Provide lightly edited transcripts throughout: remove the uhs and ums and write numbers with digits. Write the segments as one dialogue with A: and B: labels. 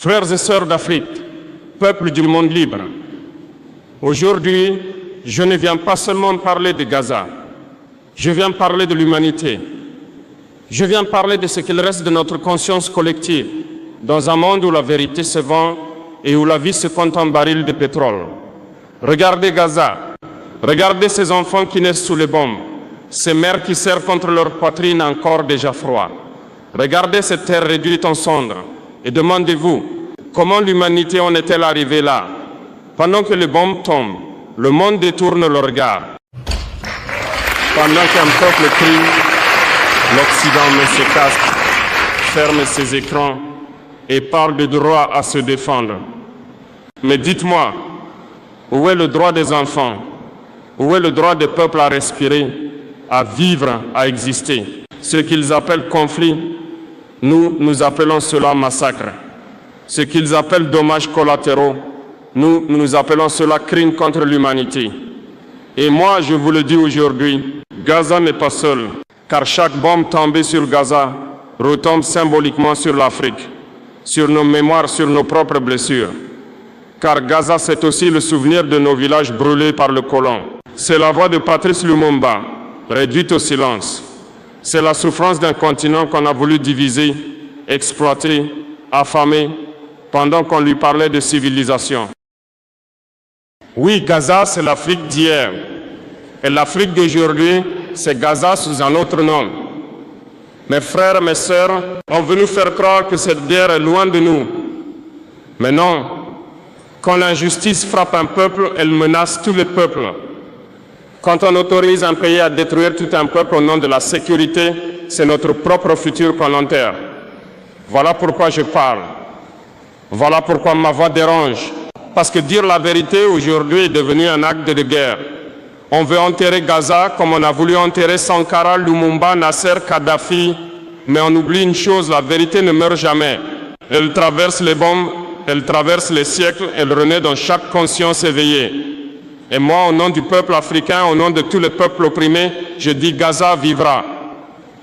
A: Frères et sœurs d'Afrique, peuple du monde libre, aujourd'hui, je ne viens pas seulement parler de Gaza, je viens parler de l'humanité. Je viens parler de ce qu'il reste de notre conscience collective, dans un monde où la vérité se vend et où la vie se compte en barils de pétrole. Regardez Gaza, regardez ces enfants qui naissent sous les bombes, ces mères qui serrent contre leur poitrine encore déjà froid. Regardez cette terre réduite en cendres et demandez-vous comment l'humanité en est-elle arrivée là. Pendant que les bombes tombent, le monde détourne le regard. Pendant qu'un peuple crie, l'Occident met ses casques, ferme ses écrans et parle de droit à se défendre. Mais dites-moi, où est le droit des enfants? Où est le droit des peuples à respirer, à vivre, à exister? Ce qu'ils appellent conflit, nous appelons cela massacre. Ce qu'ils appellent dommages collatéraux, nous appelons cela crime contre l'humanité. Et moi, je vous le dis aujourd'hui, Gaza n'est pas seul, car chaque bombe tombée sur Gaza retombe symboliquement sur l'Afrique, sur nos mémoires, sur nos propres blessures. Car Gaza, c'est aussi le souvenir de nos villages brûlés par le colon. C'est la voix de Patrice Lumumba, réduite au silence. C'est la souffrance d'un continent qu'on a voulu diviser, exploiter, affamer, pendant qu'on lui parlait de civilisation. Oui, Gaza, c'est l'Afrique d'hier. Et l'Afrique d'aujourd'hui, c'est Gaza sous un autre nom. Mes frères, mes sœurs ont voulu faire croire que cette guerre est loin de nous. Mais non, quand l'injustice frappe un peuple, elle menace tous les peuples. Quand on autorise un pays à détruire tout un peuple au nom de la sécurité, c'est notre propre futur qu'on enterre. Voilà pourquoi je parle. Voilà pourquoi ma voix dérange. Parce que dire la vérité aujourd'hui est devenu un acte de guerre. On veut enterrer Gaza comme on a voulu enterrer Sankara, Lumumba, Nasser, Kadhafi. Mais on oublie une chose, la vérité ne meurt jamais. Elle traverse les bombes, elle traverse les siècles, elle renaît dans chaque conscience éveillée. Et moi, au nom du peuple africain, au nom de tous les peuples opprimés, je dis Gaza vivra.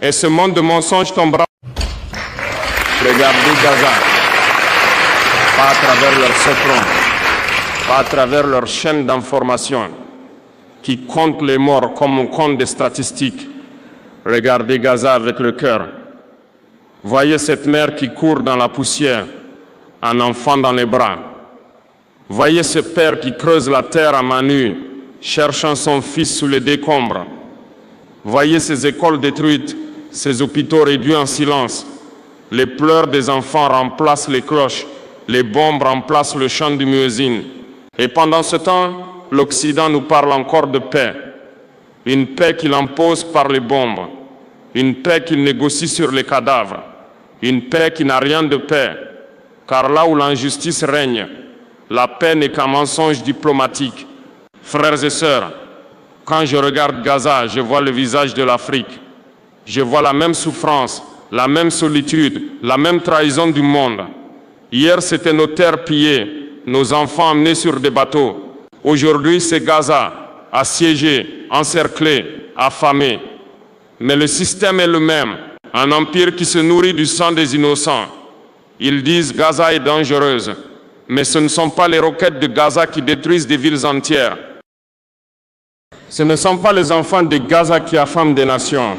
A: Et ce monde de mensonges tombera. Regardez Gaza. Pas à travers leurs secrets, pas à travers leurs chaînes d'information qui comptent les morts comme on compte des statistiques. Regardez Gaza avec le cœur. Voyez cette mère qui court dans la poussière, un enfant dans les bras. Voyez ce père qui creuse la terre à main nue, cherchant son fils sous les décombres. Voyez ces écoles détruites, ces hôpitaux réduits en silence. Les pleurs des enfants remplacent les cloches, les bombes remplacent le chant du muezzin. Et pendant ce temps, l'Occident nous parle encore de paix. Une paix qu'il impose par les bombes, une paix qu'il négocie sur les cadavres, une paix qui n'a rien de paix. Car là où l'injustice règne, la paix n'est qu'un mensonge diplomatique. Frères et sœurs, quand je regarde Gaza, je vois le visage de l'Afrique. Je vois la même souffrance, la même solitude, la même trahison du monde. Hier, c'était nos terres pillées, nos enfants emmenés sur des bateaux. Aujourd'hui, c'est Gaza, assiégé, encerclé, affamé. Mais le système est le même, un empire qui se nourrit du sang des innocents. Ils disent Gaza est dangereuse, mais ce ne sont pas les roquettes de Gaza qui détruisent des villes entières. Ce ne sont pas les enfants de Gaza qui affament des nations.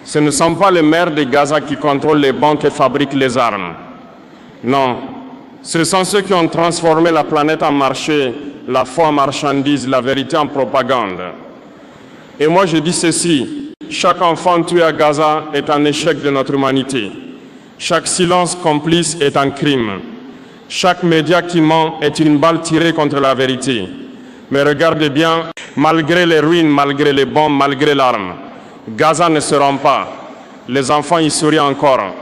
A: Ce ne sont pas les mères de Gaza qui contrôlent les banques et fabriquent les armes. Non, ce sont ceux qui ont transformé la planète en marché, la foi en marchandise, la vérité en propagande. Et moi je dis ceci, chaque enfant tué à Gaza est un échec de notre humanité. Chaque silence complice est un crime. Chaque média qui ment est une balle tirée contre la vérité. Mais regardez bien, malgré les ruines, malgré les bombes, malgré l'arme, Gaza ne se rend pas. Les enfants y sourient encore.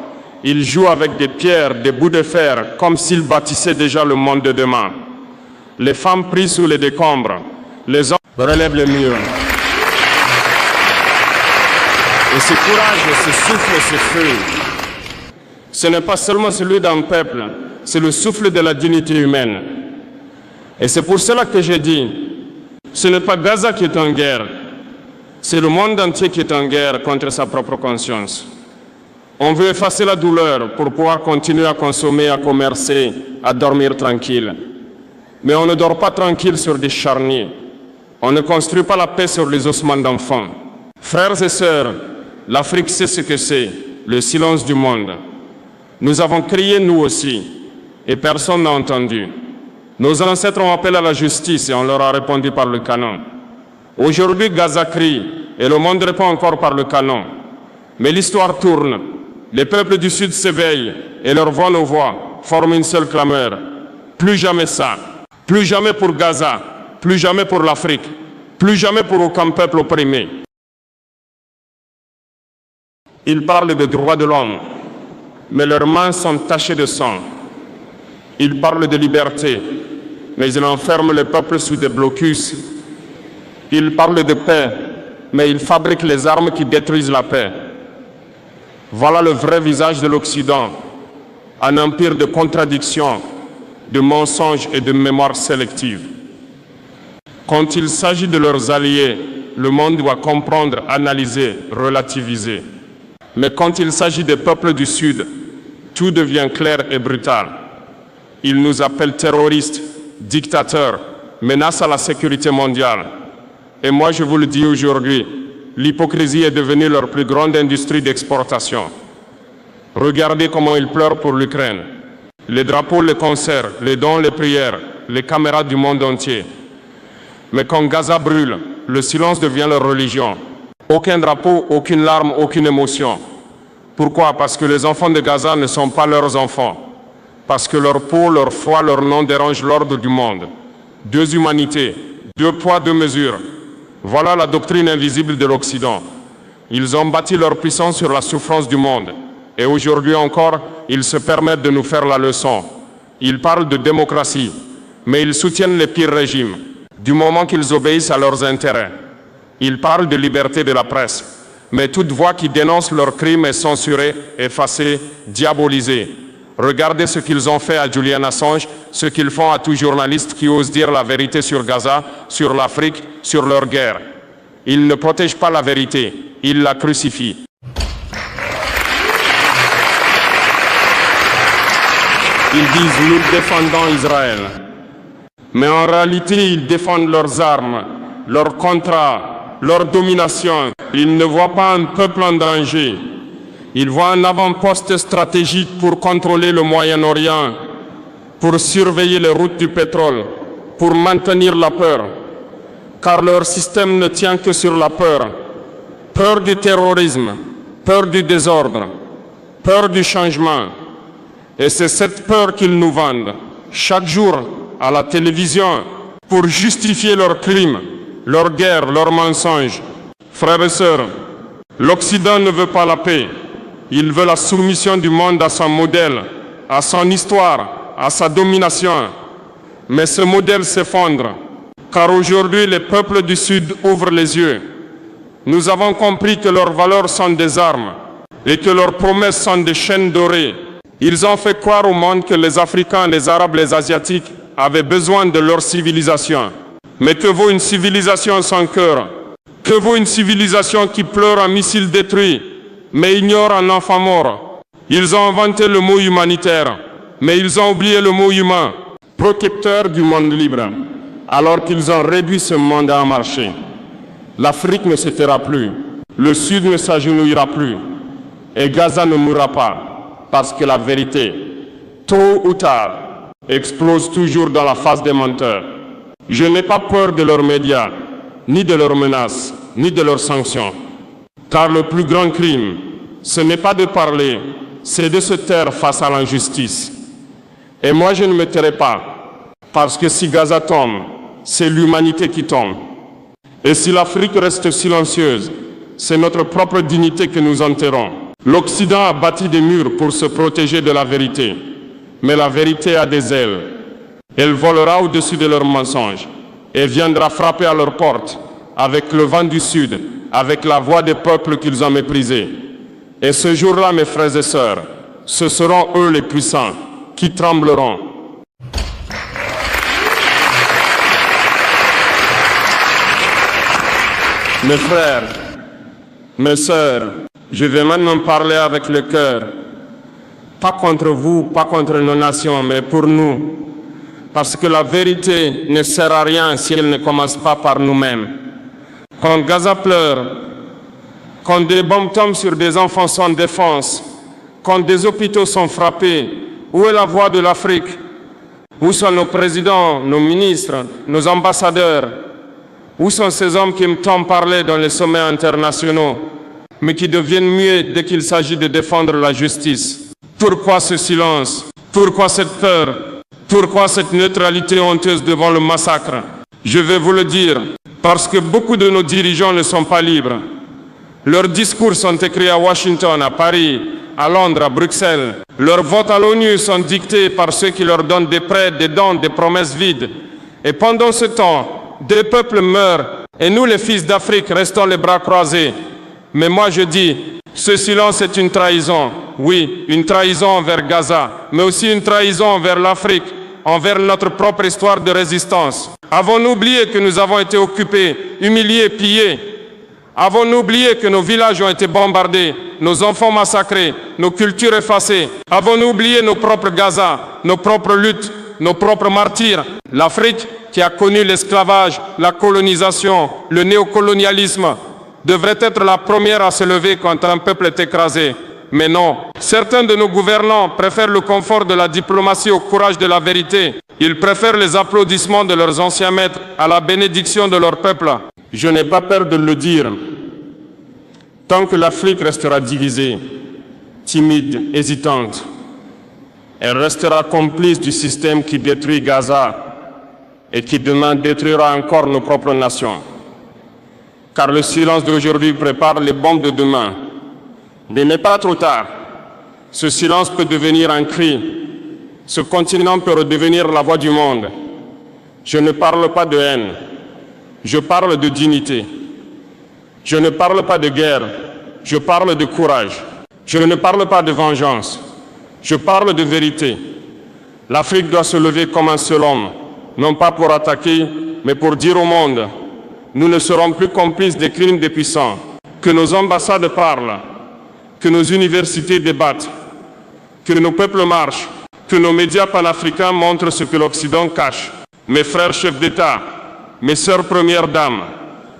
A: Ils jouent avec des pierres, des bouts de fer, comme s'ils bâtissaient déjà le monde de demain. Les femmes prient sous les décombres. Les hommes relèvent les murs. Et ce courage, ce souffle, ce feu, ce n'est pas seulement celui d'un peuple, c'est le souffle de la dignité humaine. Et c'est pour cela que je dis, ce n'est pas Gaza qui est en guerre, c'est le monde entier qui est en guerre contre sa propre conscience. On veut effacer la douleur pour pouvoir continuer à consommer, à commercer, à dormir tranquille. Mais on ne dort pas tranquille sur des charniers. On ne construit pas la paix sur les ossements d'enfants. Frères et sœurs, l'Afrique sait ce que c'est, le silence du monde. Nous avons crié nous aussi, et personne n'a entendu. Nos ancêtres ont appelé à la justice et on leur a répondu par le canon. Aujourd'hui, Gaza crie et le monde répond encore par le canon. Mais l'histoire tourne. Les peuples du Sud s'éveillent et leur voix nos voix forment une seule clameur. Plus jamais ça. Plus jamais pour Gaza. Plus jamais pour l'Afrique. Plus jamais pour aucun peuple opprimé. Ils parlent des droits de l'homme, mais leurs mains sont tachées de sang. Ils parlent de liberté, mais ils enferment les peuples sous des blocus. Ils parlent de paix, mais ils fabriquent les armes qui détruisent la paix. Voilà le vrai visage de l'Occident, un empire de contradictions, de mensonges et de mémoire sélective. Quand il s'agit de leurs alliés, le monde doit comprendre, analyser, relativiser. Mais quand il s'agit des peuples du Sud, tout devient clair et brutal. Ils nous appellent terroristes, dictateurs, menaces à la sécurité mondiale. Et moi je vous le dis aujourd'hui, l'hypocrisie est devenue leur plus grande industrie d'exportation. Regardez comment ils pleurent pour l'Ukraine. Les drapeaux, les concerts, les dons, les prières, les caméras du monde entier. Mais quand Gaza brûle, le silence devient leur religion. Aucun drapeau, aucune larme, aucune émotion. Pourquoi? Parce que les enfants de Gaza ne sont pas leurs enfants. Parce que leur peau, leur foi, leur nom dérangent l'ordre du monde. Deux humanités, deux poids, deux mesures. Voilà la doctrine invisible de l'Occident. Ils ont bâti leur puissance sur la souffrance du monde. Et aujourd'hui encore, ils se permettent de nous faire la leçon. Ils parlent de démocratie, mais ils soutiennent les pires régimes, du moment qu'ils obéissent à leurs intérêts. Ils parlent de liberté de la presse, mais toute voix qui dénonce leurs crimes est censurée, effacée, diabolisée. Regardez ce qu'ils ont fait à Julian Assange, ce qu'ils font à tout journaliste qui ose dire la vérité sur Gaza, sur l'Afrique, sur leur guerre. Ils ne protègent pas la vérité, ils la crucifient. Ils disent « nous défendons Israël ». Mais en réalité, ils défendent leurs armes, leurs contrats, leur domination. Ils ne voient pas un peuple en danger. Ils voient un avant-poste stratégique pour contrôler le Moyen-Orient, pour surveiller les routes du pétrole, pour maintenir la peur. Car leur système ne tient que sur la peur. Peur du terrorisme, peur du désordre, peur du changement. Et c'est cette peur qu'ils nous vendent, chaque jour, à la télévision, pour justifier leurs crimes, leurs guerres, leurs mensonges. Frères et sœurs, l'Occident ne veut pas la paix. Il veut la soumission du monde à son modèle, à son histoire, à sa domination. Mais ce modèle s'effondre, car aujourd'hui les peuples du Sud ouvrent les yeux. Nous avons compris que leurs valeurs sont des armes et que leurs promesses sont des chaînes dorées. Ils ont fait croire au monde que les Africains, les Arabes, les Asiatiques avaient besoin de leur civilisation. Mais que vaut une civilisation sans cœur? Que vaut une civilisation qui pleure un missile détruit, mais ignore un enfant mort? Ils ont inventé le mot humanitaire, mais ils ont oublié le mot humain. Protecteur du monde libre, alors qu'ils ont réduit ce monde à un marché. L'Afrique ne se taira plus, le Sud ne s'agenouillera plus, et Gaza ne mourra pas. Parce que la vérité, tôt ou tard, explose toujours dans la face des menteurs. Je n'ai pas peur de leurs médias, ni de leurs menaces, ni de leurs sanctions. Car le plus grand crime, ce n'est pas de parler, c'est de se taire face à l'injustice. Et moi je ne me tairai pas, parce que si Gaza tombe, c'est l'humanité qui tombe. Et si l'Afrique reste silencieuse, c'est notre propre dignité que nous enterrons. L'Occident a bâti des murs pour se protéger de la vérité. Mais la vérité a des ailes. Elle volera au-dessus de leurs mensonges et viendra frapper à leurs portes avec le vent du Sud, avec la voix des peuples qu'ils ont méprisés. Et ce jour-là, mes frères et sœurs, ce seront eux les puissants qui trembleront. Mes frères, mes sœurs, Je vais maintenant parler avec le cœur, pas contre vous, pas contre nos nations, mais pour nous. Parce que la vérité ne sert à rien si elle ne commence pas par nous-mêmes. Quand Gaza pleure, quand des bombes tombent sur des enfants sans défense, quand des hôpitaux sont frappés, où est la voix de l'Afrique? Où sont nos présidents, nos ministres, nos ambassadeurs? Où sont ces hommes qui m'entendent parler dans les sommets internationaux, mais qui deviennent muets dès qu'il s'agit de défendre la justice? Pourquoi ce silence? Pourquoi cette peur? Pourquoi cette neutralité honteuse devant le massacre? Je vais vous le dire, parce que beaucoup de nos dirigeants ne sont pas libres. Leurs discours sont écrits à Washington, à Paris, à Londres, à Bruxelles. Leurs votes à l'ONU sont dictés par ceux qui leur donnent des prêts, des dons, des promesses vides. Et pendant ce temps, des peuples meurent et nous, les fils d'Afrique, restons les bras croisés. Mais moi je dis, ce silence est une trahison. Oui, une trahison envers Gaza, mais aussi une trahison envers l'Afrique, envers notre propre histoire de résistance. Avons-nous oublié que nous avons été occupés, humiliés, pillés? Avons-nous oublié que nos villages ont été bombardés, nos enfants massacrés, nos cultures effacées? Avons-nous oublié nos propres Gaza, nos propres luttes, nos propres martyrs? L'Afrique, qui a connu l'esclavage, la colonisation, le néocolonialisme, devrait être la première à se lever quand un peuple est écrasé. Mais non, certains de nos gouvernants préfèrent le confort de la diplomatie au courage de la vérité. Ils préfèrent les applaudissements de leurs anciens maîtres à la bénédiction de leur peuple. Je n'ai pas peur de le dire. Tant que l'Afrique restera divisée, timide, hésitante, elle restera complice du système qui détruit Gaza et qui demain détruira encore nos propres nations. Car le silence d'aujourd'hui prépare les bombes de demain. Mais il n'est pas trop tard. Ce silence peut devenir un cri. Ce continent peut redevenir la voix du monde. Je ne parle pas de haine. Je parle de dignité. Je ne parle pas de guerre. Je parle de courage. Je ne parle pas de vengeance. Je parle de vérité. L'Afrique doit se lever comme un seul homme, non pas pour attaquer, mais pour dire au monde, nous ne serons plus complices des crimes des puissants. Que nos ambassades parlent, que nos universités débattent, que nos peuples marchent, que nos médias panafricains montrent ce que l'Occident cache. Mes frères chefs d'État, mes sœurs premières dames,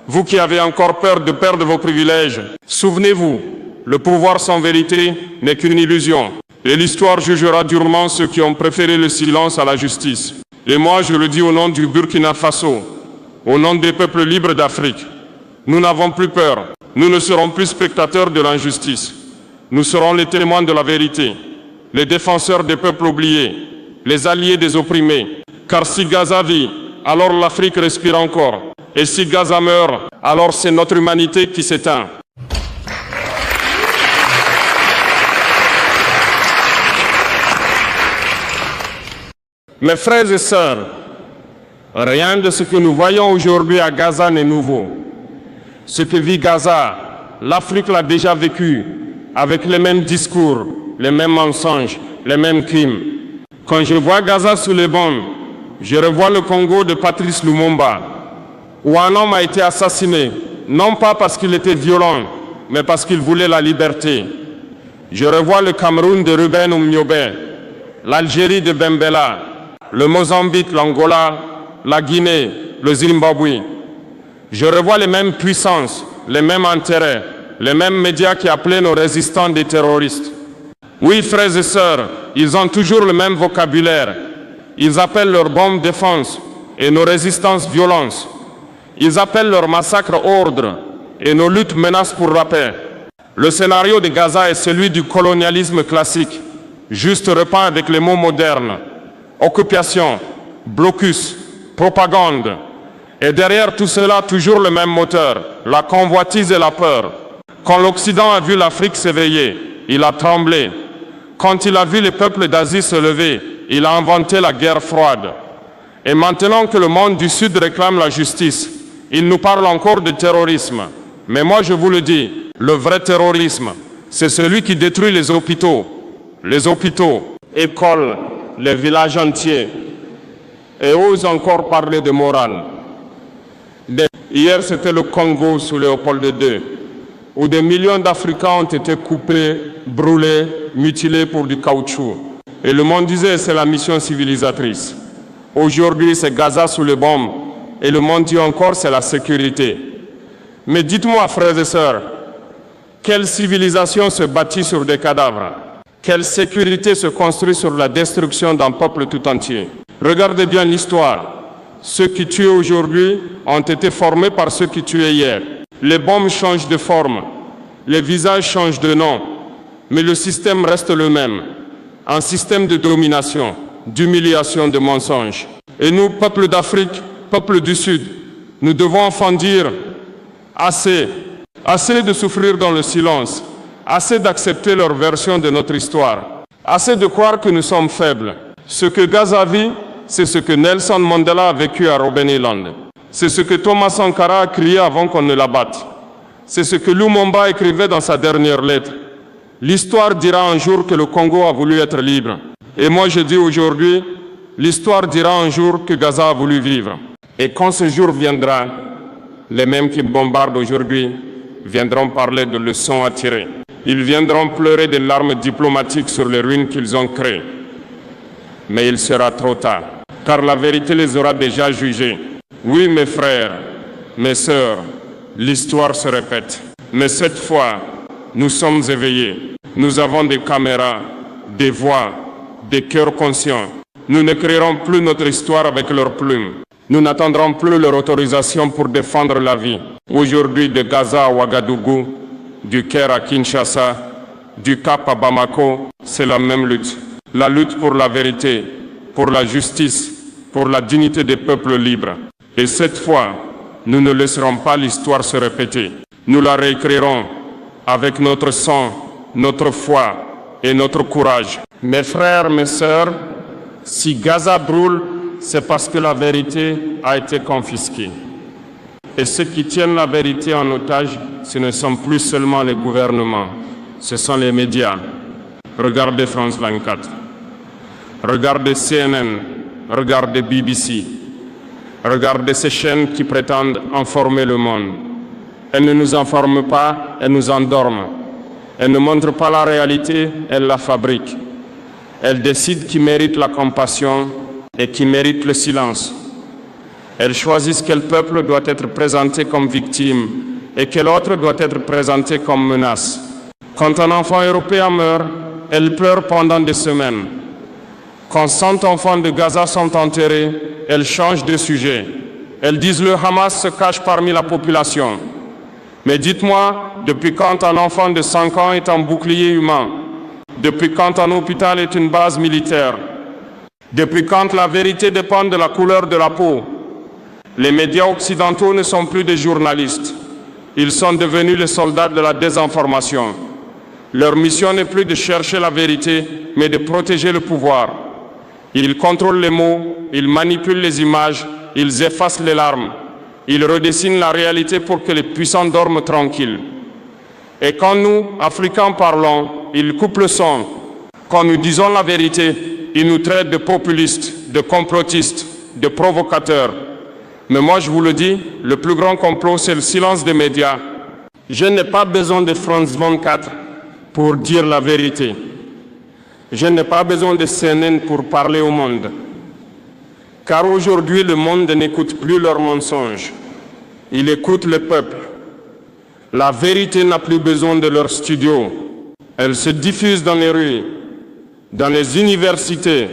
A: vous qui avez encore peur de perdre vos privilèges, souvenez-vous, le pouvoir sans vérité n'est qu'une illusion. Et l'histoire jugera durement ceux qui ont préféré le silence à la justice. Et moi, je le dis au nom du Burkina Faso, au nom des peuples libres d'Afrique, nous n'avons plus peur. Nous ne serons plus spectateurs de l'injustice. Nous serons les témoins de la vérité, les défenseurs des peuples oubliés, les alliés des opprimés. Car si Gaza vit, alors l'Afrique respire encore. Et si Gaza meurt, alors c'est notre humanité qui s'éteint. Mes frères et sœurs, rien de ce que nous voyons aujourd'hui à Gaza n'est nouveau. Ce que vit Gaza, l'Afrique l'a déjà vécu, avec les mêmes discours, les mêmes mensonges, les mêmes crimes. Quand je vois Gaza sous les bombes, je revois le Congo de Patrice Lumumba, où un homme a été assassiné, non pas parce qu'il était violent, mais parce qu'il voulait la liberté. Je revois le Cameroun de Ruben Oumniobé, l'Algérie de Bembela, le Mozambique, l'Angola, la Guinée, le Zimbabwe. Je revois les mêmes puissances, les mêmes intérêts, les mêmes médias qui appelaient nos résistants des terroristes. Oui, frères et sœurs, ils ont toujours le même vocabulaire. Ils appellent leurs bombes défense et nos résistances violence. Ils appellent leurs massacres ordre et nos luttes menaces pour la paix. Le scénario de Gaza est celui du colonialisme classique, juste repeint avec les mots modernes. Occupation, blocus, propagande. Et derrière tout cela, toujours le même moteur, la convoitise et la peur. Quand l'Occident a vu l'Afrique s'éveiller, il a tremblé. Quand il a vu les peuples d'Asie se lever, il a inventé la guerre froide. Et maintenant que le monde du Sud réclame la justice, il nous parle encore de terrorisme. Mais moi je vous le dis, le vrai terrorisme, c'est celui qui détruit les hôpitaux, écoles, les villages entiers, et ose encore parler de morale. Hier c'était le Congo sous Léopold II, où des millions d'Africains ont été coupés, brûlés, mutilés pour du caoutchouc. Et le monde disait c'est la mission civilisatrice. Aujourd'hui, c'est Gaza sous les bombes. Et le monde dit encore c'est la sécurité. Mais dites-moi, frères et sœurs, quelle civilisation se bâtit sur des cadavres? Quelle sécurité se construit sur la destruction d'un peuple tout entier? Regardez bien l'histoire. Ceux qui tuent aujourd'hui ont été formés par ceux qui tuaient hier. Les bombes changent de forme, les visages changent de nom, mais le système reste le même. Un système de domination, d'humiliation, de mensonges. Et nous, peuple d'Afrique, peuple du Sud, nous devons enfin dire assez, assez de souffrir dans le silence, assez d'accepter leur version de notre histoire, assez de croire que nous sommes faibles. Ce que Gaza vit, c'est ce que Nelson Mandela a vécu à Robben Island. C'est ce que Thomas Sankara a crié avant qu'on ne l'abatte. C'est ce que Lumumba écrivait dans sa dernière lettre. L'histoire dira un jour que le Congo a voulu être libre. Et moi je dis aujourd'hui, l'histoire dira un jour que Gaza a voulu vivre. Et quand ce jour viendra, les mêmes qui bombardent aujourd'hui viendront parler de leçons à tirer. Ils viendront pleurer des larmes diplomatiques sur les ruines qu'ils ont créées. Mais il sera trop tard, car la vérité les aura déjà jugés. Oui, mes frères, mes sœurs, l'histoire se répète. Mais cette fois, nous sommes éveillés. Nous avons des caméras, des voix, des cœurs conscients. Nous n'écrirons plus notre histoire avec leurs plumes. Nous n'attendrons plus leur autorisation pour défendre la vie. Aujourd'hui, de Gaza à Ouagadougou, du Caire à Kinshasa, du Cap à Bamako, c'est la même lutte. La lutte pour la vérité, pour la justice, pour la dignité des peuples libres. Et cette fois, nous ne laisserons pas l'histoire se répéter. Nous la réécrirons avec notre sang, notre foi et notre courage. Mes frères, mes sœurs, si Gaza brûle, c'est parce que la vérité a été confisquée. Et ceux qui tiennent la vérité en otage, ce ne sont plus seulement les gouvernements, ce sont les médias. Regardez France 24, regardez CNN, regardez BBC, regardez ces chaînes qui prétendent informer le monde. Elles ne nous informent pas, elles nous endorment. Elles ne montrent pas la réalité, elles la fabriquent. Elles décident qui mérite la compassion et qui mérite le silence. Elles choisissent quel peuple doit être présenté comme victime et quel autre doit être présenté comme menace. Quand un enfant européen meurt, elles pleurent pendant des semaines. Quand 100 enfants de Gaza sont enterrés, elles changent de sujet. Elles disent le Hamas se cache parmi la population. Mais dites-moi, depuis quand un enfant de 5 ans est un bouclier humain? Depuis quand un hôpital est une base militaire? Depuis quand la vérité dépend de la couleur de la peau? Les médias occidentaux ne sont plus des journalistes. Ils sont devenus les soldats de la désinformation. Leur mission n'est plus de chercher la vérité, mais de protéger le pouvoir. Ils contrôlent les mots, ils manipulent les images, ils effacent les larmes. Ils redessinent la réalité pour que les puissants dorment tranquilles. Et quand nous, Africains, parlons, ils coupent le son. Quand nous disons la vérité, ils nous traitent de populistes, de complotistes, de provocateurs. Mais moi, je vous le dis, le plus grand complot, c'est le silence des médias. Je n'ai pas besoin de France 24 pour dire la vérité. Je n'ai pas besoin de CNN pour parler au monde. Car aujourd'hui, le monde n'écoute plus leurs mensonges. Il écoute le peuple. La vérité n'a plus besoin de leurs studios. Elle se diffuse dans les rues, dans les universités,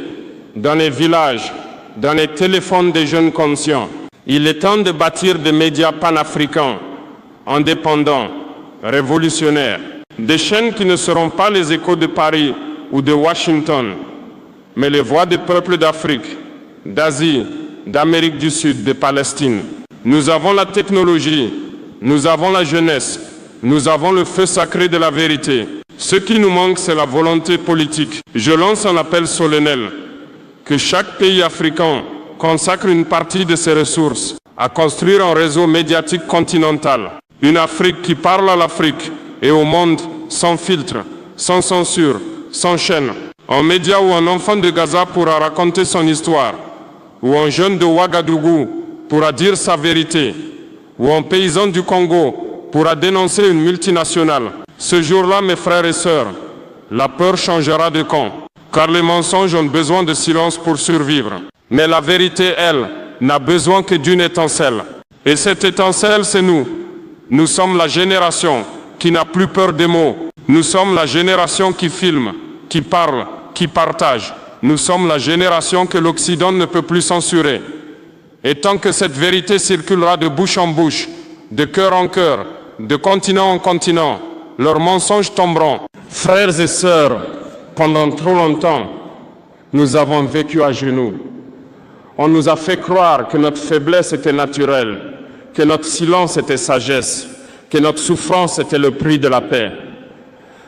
A: dans les villages, dans les téléphones des jeunes conscients. Il est temps de bâtir des médias panafricains, indépendants, révolutionnaires. Des chaînes qui ne seront pas les échos de Paris ou de Washington, mais les voix des peuples d'Afrique, d'Asie, d'Amérique du Sud, de Palestine. Nous avons la technologie, nous avons la jeunesse, nous avons le feu sacré de la vérité. Ce qui nous manque, c'est la volonté politique. Je lance un appel solennel, que chaque pays africain consacre une partie de ses ressources à construire un réseau médiatique continental. Une Afrique qui parle à l'Afrique et au monde sans filtre, sans censure, sans chaîne. Un média où un enfant de Gaza pourra raconter son histoire, où un jeune de Ouagadougou pourra dire sa vérité, où un paysan du Congo pourra dénoncer une multinationale. Ce jour-là, mes frères et sœurs, la peur changera de camp, car les mensonges ont besoin de silence pour survivre. Mais la vérité, elle, n'a besoin que d'une étincelle. Et cette étincelle, c'est nous. Nous sommes la génération qui n'a plus peur des mots. Nous sommes la génération qui filme, qui parle, qui partage. Nous sommes la génération que l'Occident ne peut plus censurer. Et tant que cette vérité circulera de bouche en bouche, de cœur en cœur, de continent en continent, leurs mensonges tomberont. Frères et sœurs, pendant trop longtemps, nous avons vécu à genoux. On nous a fait croire que notre faiblesse était naturelle, que notre silence était sagesse, que notre souffrance était le prix de la paix.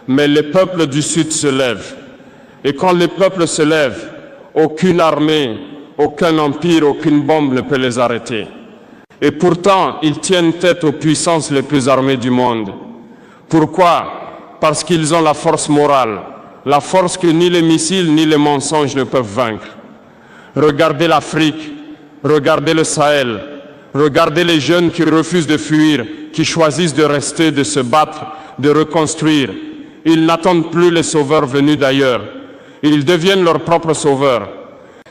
A: Mais les peuples du Sud se lèvent. Et quand les peuples se lèvent, aucune armée, aucun empire, aucune bombe ne peut les arrêter. Et pourtant, ils tiennent tête aux puissances les plus armées du monde. Pourquoi? Parce qu'ils ont la force morale, la force que ni les missiles ni les mensonges ne peuvent vaincre. Regardez l'Afrique, regardez le Sahel, regardez les jeunes qui refusent de fuir, qui choisissent de rester, de se battre, de reconstruire. Ils n'attendent plus les sauveurs venus d'ailleurs. Ils deviennent leurs propres sauveurs.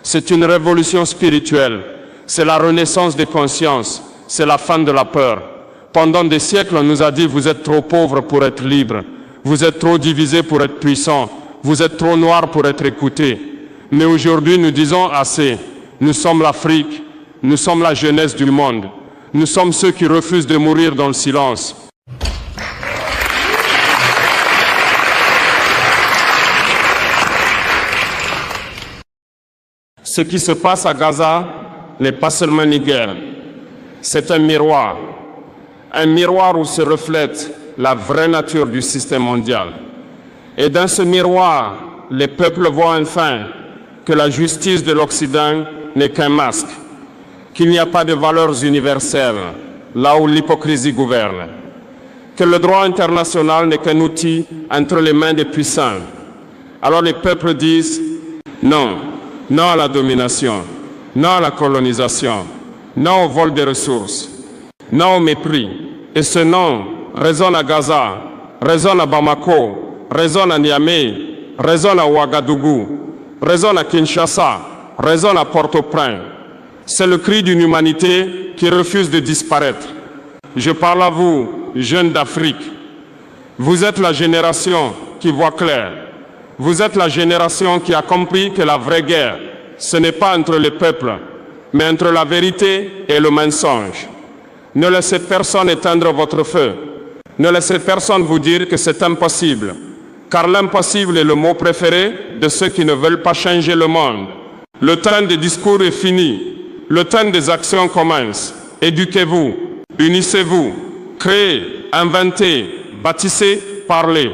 A: C'est une révolution spirituelle. C'est la renaissance des consciences. C'est la fin de la peur. Pendant des siècles, on nous a dit « Vous êtes trop pauvres pour être libres. Vous êtes trop divisés pour être puissants. Vous êtes trop noirs pour être écoutés. » Mais aujourd'hui, nous disons assez. Nous sommes l'Afrique. Nous sommes la jeunesse du monde. Nous sommes ceux qui refusent de mourir dans le silence. Ce qui se passe à Gaza n'est pas seulement une guerre. C'est un miroir où se reflète la vraie nature du système mondial. Et dans ce miroir, les peuples voient enfin que la justice de l'Occident n'est qu'un masque, qu'il n'y a pas de valeurs universelles, là où l'hypocrisie gouverne, que le droit international n'est qu'un outil entre les mains des puissants. Alors les peuples disent non, non à la domination, non à la colonisation, non au vol des ressources, non au mépris. Et ce non résonne à Gaza, résonne à Bamako, résonne à Niamey, résonne à Ouagadougou, résonne à Kinshasa, résonne à Port-au-Prince. C'est le cri d'une humanité qui refuse de disparaître. Je parle à vous, jeunes d'Afrique. Vous êtes la génération qui voit clair. Vous êtes la génération qui a compris que la vraie guerre, ce n'est pas entre les peuples, mais entre la vérité et le mensonge. Ne laissez personne éteindre votre feu. Ne laissez personne vous dire que c'est impossible. Car l'impossible est le mot préféré de ceux qui ne veulent pas changer le monde. Le temps des discours est fini. Le temps des actions commence. Éduquez-vous, unissez-vous, créez, inventez, bâtissez, parlez.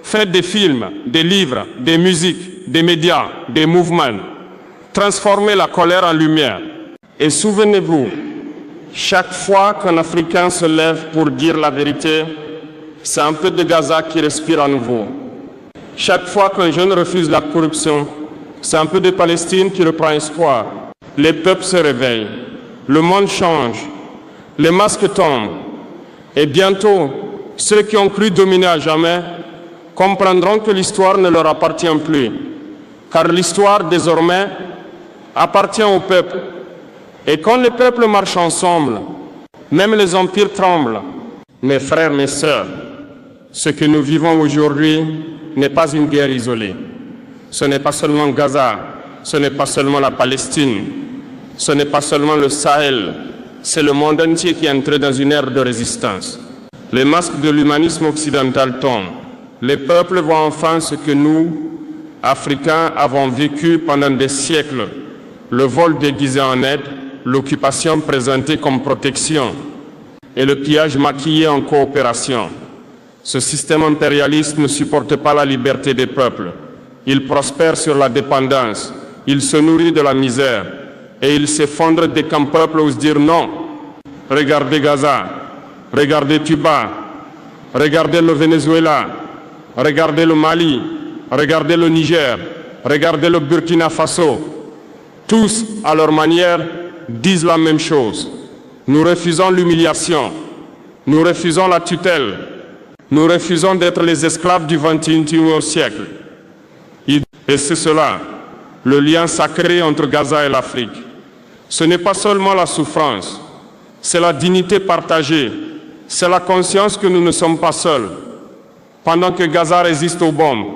A: Faites des films, des livres, des musiques, des médias, des mouvements. Transformez la colère en lumière. Et souvenez-vous, chaque fois qu'un Africain se lève pour dire la vérité, c'est un peu de Gaza qui respire à nouveau. Chaque fois qu'un jeune refuse la corruption, c'est un peu de Palestine qui reprend espoir. Les peuples se réveillent, le monde change, les masques tombent. Et bientôt, ceux qui ont cru dominer à jamais comprendront que l'histoire ne leur appartient plus. Car l'histoire, désormais, appartient au peuple. Et quand les peuples marchent ensemble, même les empires tremblent. Mes frères, mes sœurs, ce que nous vivons aujourd'hui n'est pas une guerre isolée. Ce n'est pas seulement Gaza, ce n'est pas seulement la Palestine, ce n'est pas seulement le Sahel, c'est le monde entier qui est entré dans une ère de résistance. Les masques de l'humanisme occidental tombent. Les peuples voient enfin ce que nous, Africains, avons vécu pendant des siècles. Le vol déguisé en aide, l'occupation présentée comme protection et le pillage maquillé en coopération. Ce système impérialiste ne supporte pas la liberté des peuples. Il prospère sur la dépendance, il se nourrit de la misère et il s'effondre dès qu'un peuple ose dire non. Regardez Gaza, regardez Cuba, regardez le Venezuela, regardez le Mali, regardez le Niger, regardez le Burkina Faso. Tous, à leur manière, disent la même chose. Nous refusons l'humiliation. Nous refusons la tutelle. Nous refusons d'être les esclaves du XXIe siècle. Et c'est cela, le lien sacré entre Gaza et l'Afrique. Ce n'est pas seulement la souffrance, c'est la dignité partagée, c'est la conscience que nous ne sommes pas seuls. Pendant que Gaza résiste aux bombes,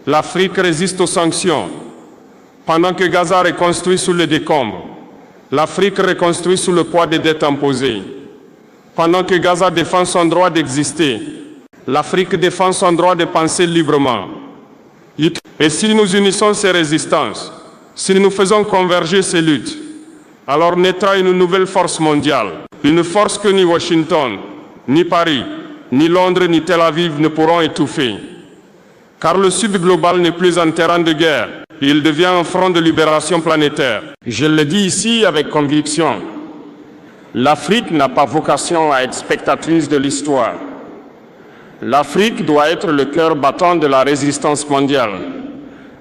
A: l'Afrique résiste aux sanctions. Pendant que Gaza reconstruit sous les décombres, l'Afrique reconstruit sous le poids des dettes imposées. Pendant que Gaza défend son droit d'exister, l'Afrique défend son droit de penser librement. Et si nous unissons ces résistances, si nous faisons converger ces luttes, alors naîtra une nouvelle force mondiale, une force que ni Washington, ni Paris, ni Londres, ni Tel Aviv ne pourront étouffer. Car le Sud global n'est plus un terrain de guerre, il devient un front de libération planétaire. Je le dis ici avec conviction, l'Afrique n'a pas vocation à être spectatrice de l'histoire. L'Afrique doit être le cœur battant de la résistance mondiale.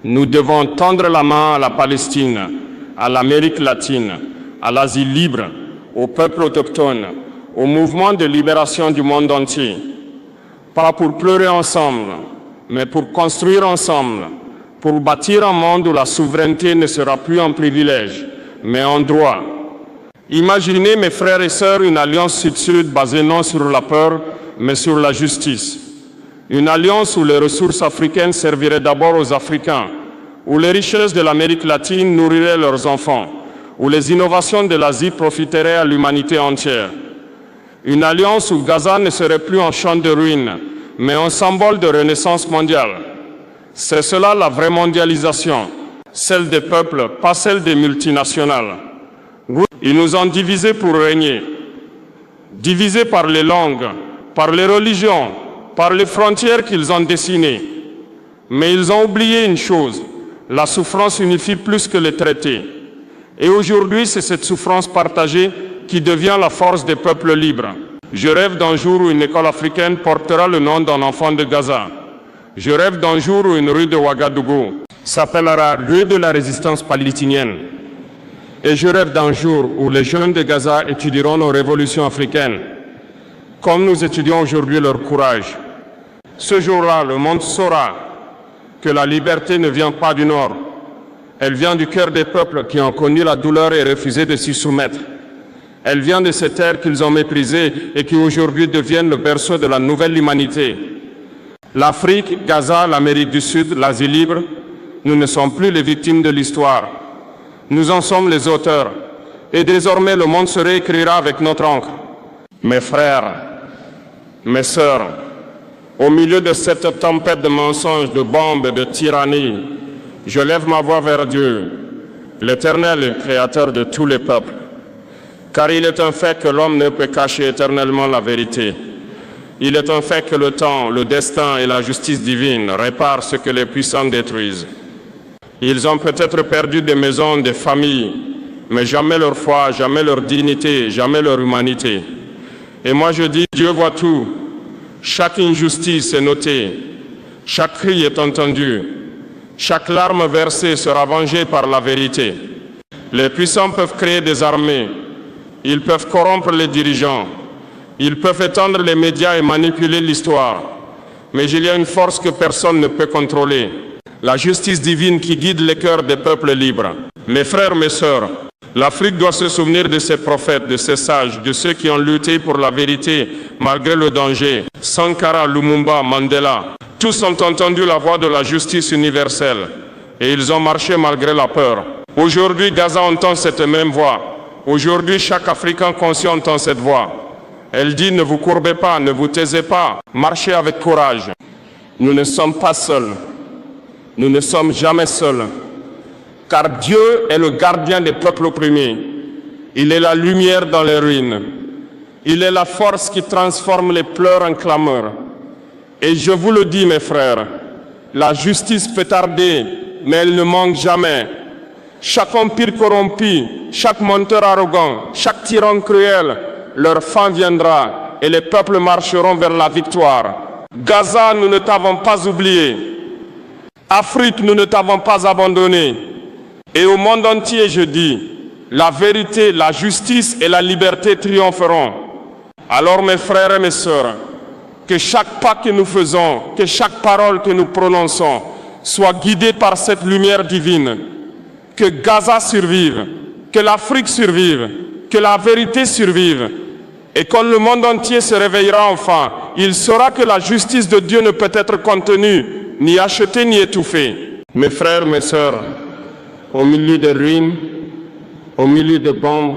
A: Nous devons tendre la main à la Palestine, à l'Amérique latine, à l'Asie libre, aux peuples autochtones, au mouvement de libération du monde entier. Pas pour pleurer ensemble, mais pour construire ensemble, pour bâtir un monde où la souveraineté ne sera plus un privilège, mais un droit. Imaginez, mes frères et sœurs, une alliance sud-sud basée non sur la peur, mais sur la justice. Une alliance où les ressources africaines serviraient d'abord aux Africains, où les richesses de l'Amérique latine nourriraient leurs enfants, où les innovations de l'Asie profiteraient à l'humanité entière. Une alliance où Gaza ne serait plus un champ de ruines, mais un symbole de renaissance mondiale. C'est cela la vraie mondialisation, celle des peuples, pas celle des multinationales. Ils nous ont divisés pour régner, divisés par les langues, par les religions, par les frontières qu'ils ont dessinées. Mais ils ont oublié une chose, la souffrance unifie plus que les traités. Et aujourd'hui, c'est cette souffrance partagée qui devient la force des peuples libres. Je rêve d'un jour où une école africaine portera le nom d'un enfant de Gaza. Je rêve d'un jour où une rue de Ouagadougou s'appellera rue de la résistance palestinienne. Et je rêve d'un jour où les jeunes de Gaza étudieront nos révolutions africaines, comme nous étudions aujourd'hui leur courage. Ce jour-là, le monde saura que la liberté ne vient pas du Nord. Elle vient du cœur des peuples qui ont connu la douleur et refusé de s'y soumettre. Elle vient de ces terres qu'ils ont méprisées et qui aujourd'hui deviennent le berceau de la nouvelle humanité. L'Afrique, Gaza, l'Amérique du Sud, l'Asie libre, nous ne sommes plus les victimes de l'histoire. Nous en sommes les auteurs. Et désormais, le monde se réécrira avec notre encre. Mes frères, mes sœurs, au milieu de cette tempête de mensonges, de bombes et de tyrannie, je lève ma voix vers Dieu, l'Éternel et Créateur de tous les peuples. Car il est un fait que l'homme ne peut cacher éternellement la vérité. Il est un fait que le temps, le destin et la justice divine réparent ce que les puissants détruisent. Ils ont peut-être perdu des maisons, des familles, mais jamais leur foi, jamais leur dignité, jamais leur humanité. Et moi je dis, Dieu voit tout. Chaque injustice est notée, chaque cri est entendu, chaque larme versée sera vengée par la vérité. Les puissants peuvent créer des armées, ils peuvent corrompre les dirigeants, ils peuvent étendre les médias et manipuler l'histoire. Mais il y a une force que personne ne peut contrôler, la justice divine qui guide les cœurs des peuples libres. Mes frères, mes sœurs, l'Afrique doit se souvenir de ses prophètes, de ses sages, de ceux qui ont lutté pour la vérité malgré le danger. Sankara, Lumumba, Mandela, tous ont entendu la voix de la justice universelle et ils ont marché malgré la peur. Aujourd'hui, Gaza entend cette même voix. Aujourd'hui, chaque Africain conscient entend cette voix. Elle dit, ne vous courbez pas, ne vous taisez pas, marchez avec courage. Nous ne sommes pas seuls. Nous ne sommes jamais seuls. Car Dieu est le gardien des peuples opprimés. Il est la lumière dans les ruines. Il est la force qui transforme les pleurs en clameurs. Et je vous le dis, mes frères, la justice peut tarder, mais elle ne manque jamais. Chaque empire corrompu, chaque menteur arrogant, chaque tyran cruel, leur fin viendra et les peuples marcheront vers la victoire. Gaza, nous ne t'avons pas oublié. Afrique, nous ne t'avons pas abandonné. Et au monde entier, je dis, la vérité, la justice et la liberté triompheront. Alors mes frères et mes sœurs, que chaque pas que nous faisons, que chaque parole que nous prononçons soit guidée par cette lumière divine. Que Gaza survive, que l'Afrique survive, que la vérité survive. Et quand le monde entier se réveillera enfin, il saura que la justice de Dieu ne peut être contenue, ni achetée, ni étouffée. Mes frères, mes sœurs, au milieu des ruines, au milieu de bombes,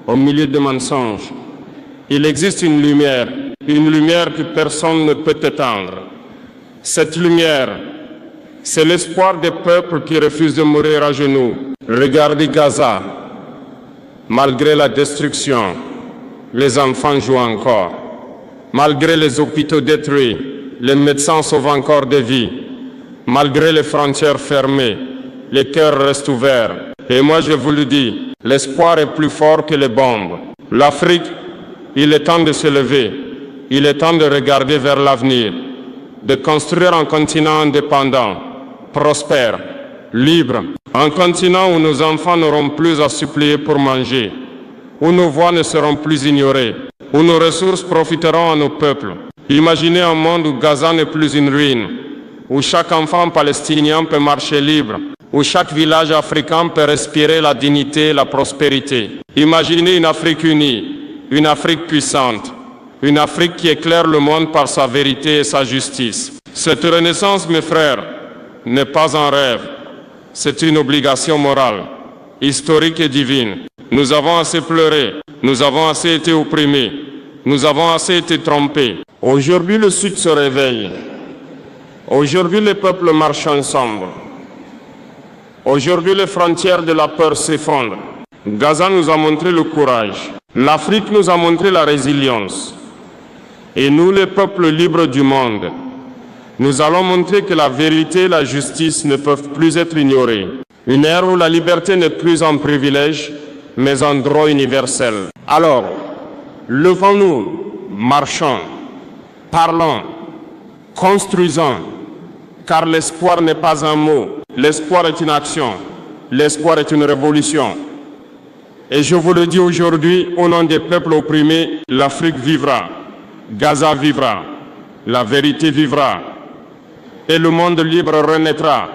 A: au milieu de mensonges, il existe une lumière que personne ne peut éteindre. Cette lumière, c'est l'espoir des peuples qui refusent de mourir à genoux. Regardez Gaza, malgré la destruction, les enfants jouent encore. Malgré les hôpitaux détruits, les médecins sauvent encore des vies. Malgré les frontières fermées, les cœurs restent ouverts. Et moi je vous le dis, l'espoir est plus fort que les bombes. L'Afrique, il est temps de se lever. Il est temps de regarder vers l'avenir, de construire un continent indépendant, prospère, libre, un continent où nos enfants n'auront plus à supplier pour manger, où nos voix ne seront plus ignorées, où nos ressources profiteront à nos peuples. Imaginez un monde où Gaza n'est plus une ruine, où chaque enfant palestinien peut marcher libre, où chaque village africain peut respirer la dignité et la prospérité. Imaginez une Afrique unie, une Afrique puissante, une Afrique qui éclaire le monde par sa vérité et sa justice. Cette renaissance, mes frères, n'est pas un rêve, c'est une obligation morale, historique et divine. Nous avons assez pleuré, nous avons assez été opprimés, nous avons assez été trompés. Aujourd'hui, le Sud se réveille. Aujourd'hui, les peuples marchent ensemble. Aujourd'hui, les frontières de la peur s'effondrent. Gaza nous a montré le courage. L'Afrique nous a montré la résilience. Et nous, les peuples libres du monde, nous allons montrer que la vérité et la justice ne peuvent plus être ignorées. Une ère où la liberté n'est plus un privilège, mais un droit universel. Alors, levons-nous, marchons, parlons, construisons, car l'espoir n'est pas un mot, l'espoir est une action, l'espoir est une révolution. Et je vous le dis aujourd'hui, au nom des peuples opprimés, l'Afrique vivra, Gaza vivra, la vérité vivra, et le monde libre renaîtra.